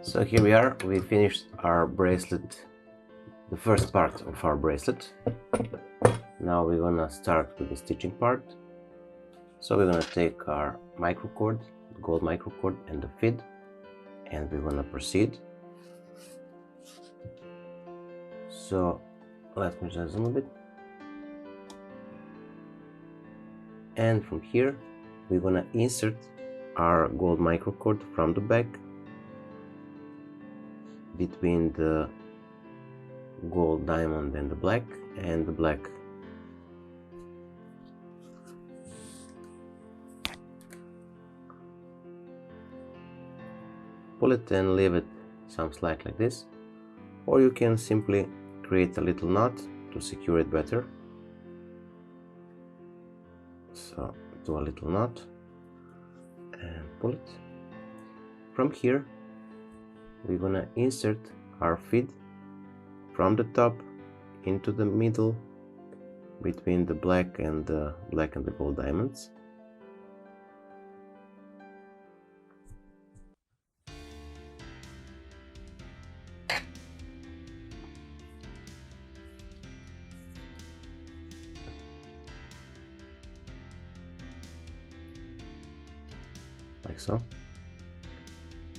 So here we are, we finished our bracelet, the first part of our bracelet. Now we're gonna start with the stitching part. So we're gonna take our microcord, gold microcord, and the feed, and we're gonna proceed. So let me just zoom a bit. And from here we're gonna insert our gold microcord from the back between the gold diamond and the black, pull it and leave it some slack like this, or you can simply create a little knot to secure it better. So do a little knot and pull it. From here we're gonna insert our feed from the top into the middle between the black and the gold diamonds. Like so.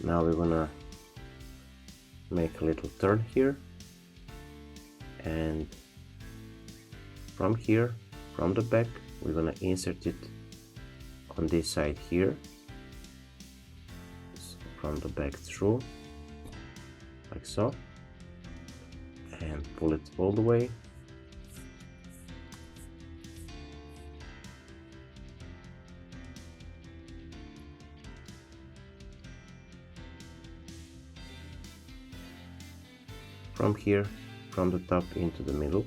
Now we're gonna make a little turn here, and from here, from the back, we're gonna insert it on this side here. So from the back through, like so, and pull it all the way. From here, from the top into the middle.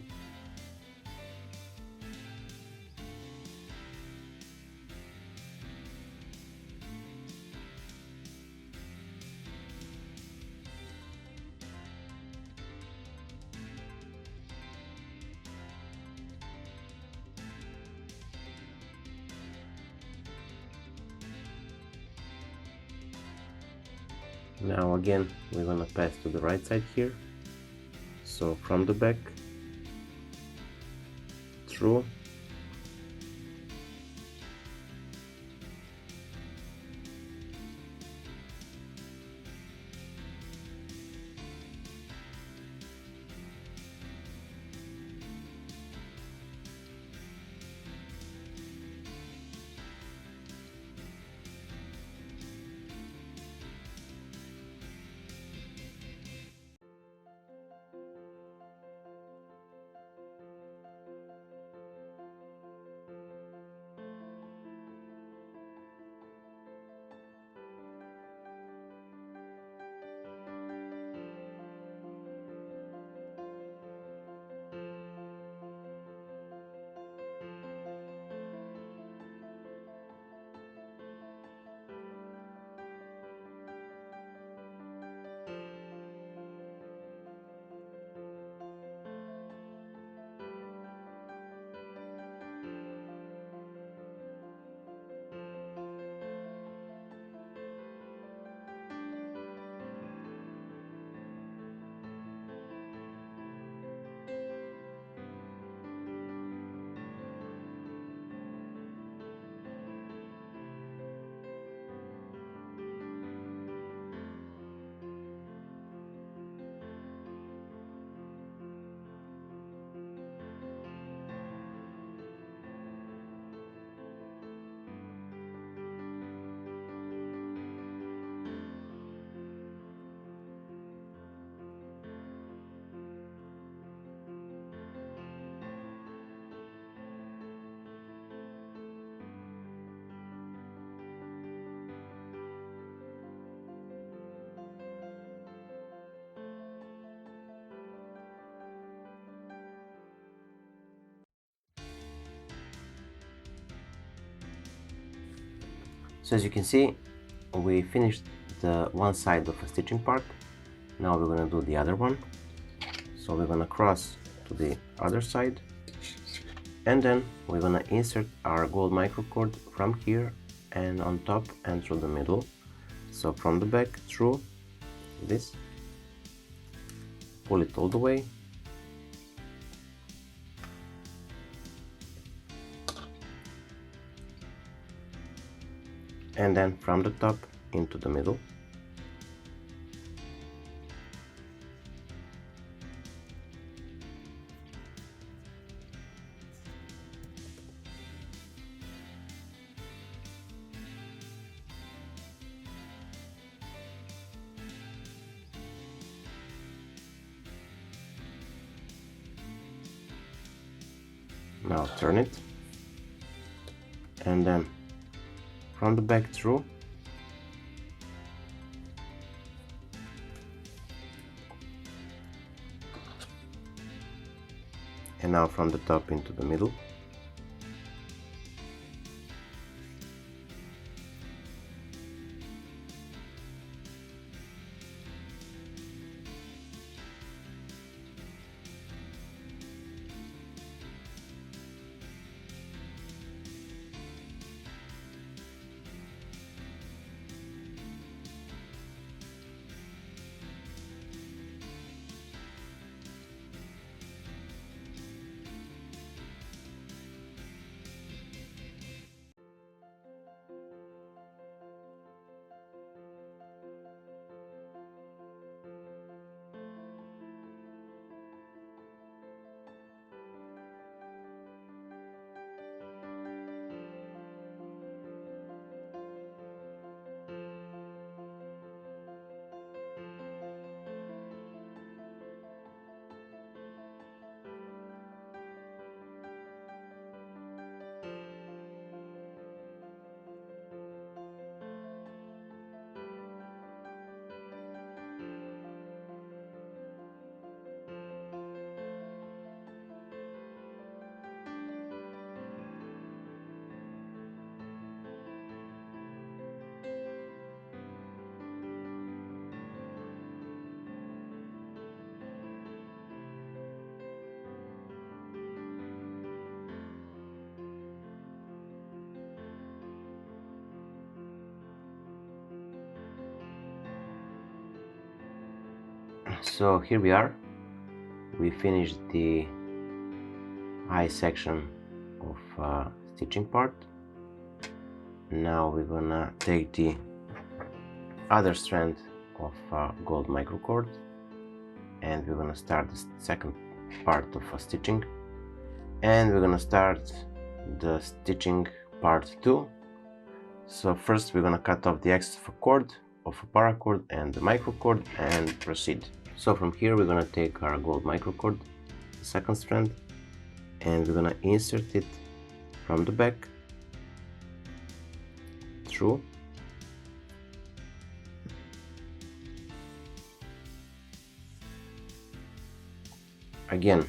Now again, we're gonna pass to the right side here. So from the back, through, so as you can see, we finished the one side of a stitching part. Now we're gonna do the other one. So we're gonna cross to the other side, and then we're gonna insert our gold microcord from here and on top and through the middle. So from the back through, this, pull it all the way, and then from the top into the middle. Now turn it, and then from the back through, and now from the top into the middle. So here we are. We finished the eye section of stitching part. Now we're gonna take the other strand of gold microcord, and we're gonna start the second part of stitching, and we're gonna start the stitching part 2. So first we're gonna cut off the excess of a cord of a paracord and the microcord and proceed. So from here we're gonna take our gold microcord, the second strand, and we're gonna insert it from the back through, again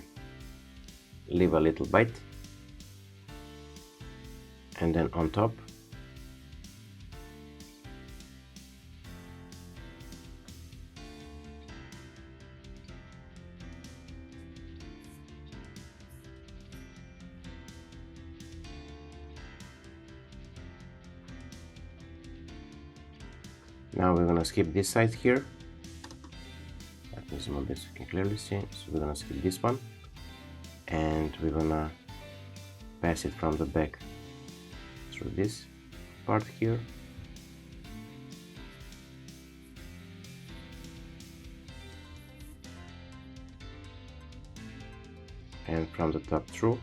leave a little bite, and then on top now we're gonna skip this side here. Let me zoom on this so you can clearly see. So we're gonna skip this one, and we're gonna pass it from the back through this part here, and from the top through,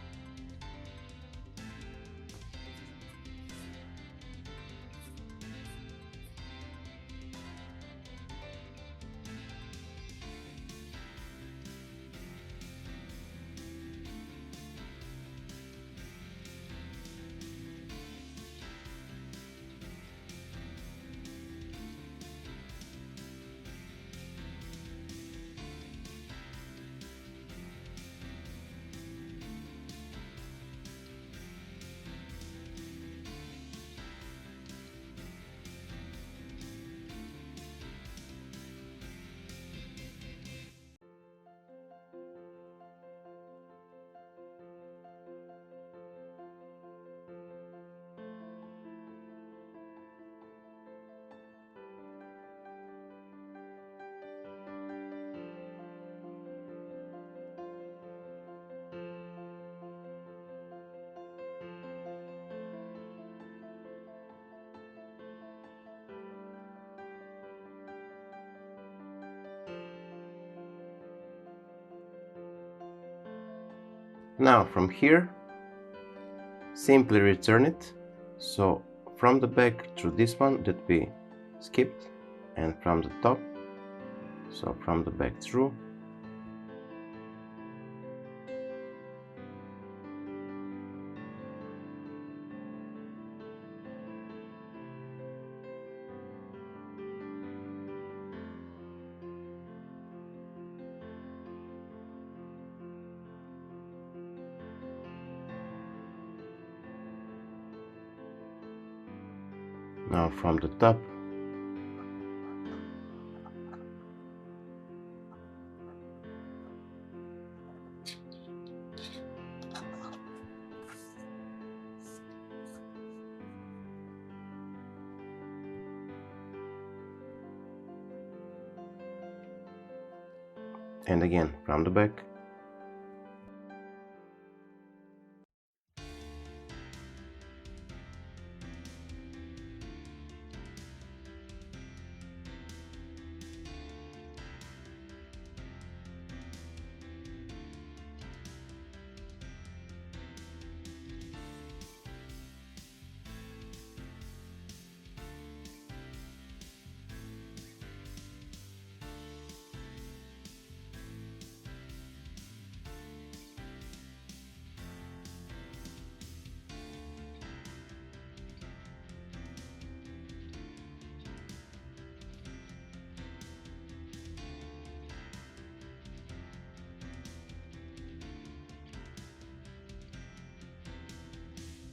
Now from here, simply return it. So from the back through this one that we skipped, and from the top, so from the back through. Now from the top, and again from the back.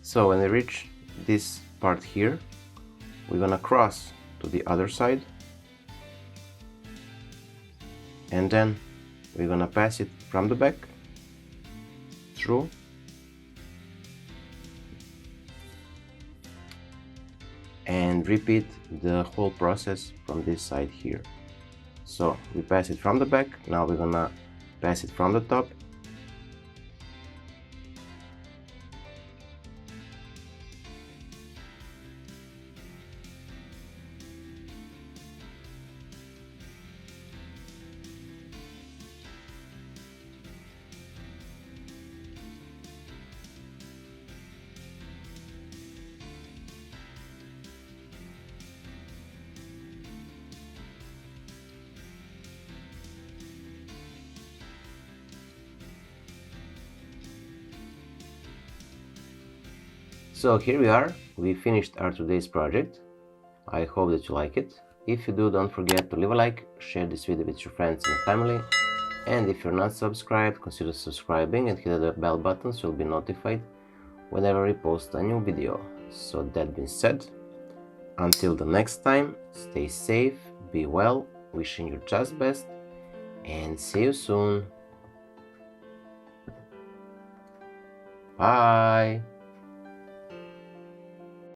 So when we reach this part here, we're gonna cross to the other side, and then we're gonna pass it from the back through, and repeat the whole process from this side here. So we pass it from the back, now we're gonna pass it from the top, So here we are, we finished our today's project. I hope that you like it. If you do, don't forget to leave a like, share this video with your friends and family, and if you're not subscribed, consider subscribing and hit the bell button so you'll be notified whenever we post a new video. So that being said, until the next time, stay safe, be well, wishing you just best, and see you soon. Bye!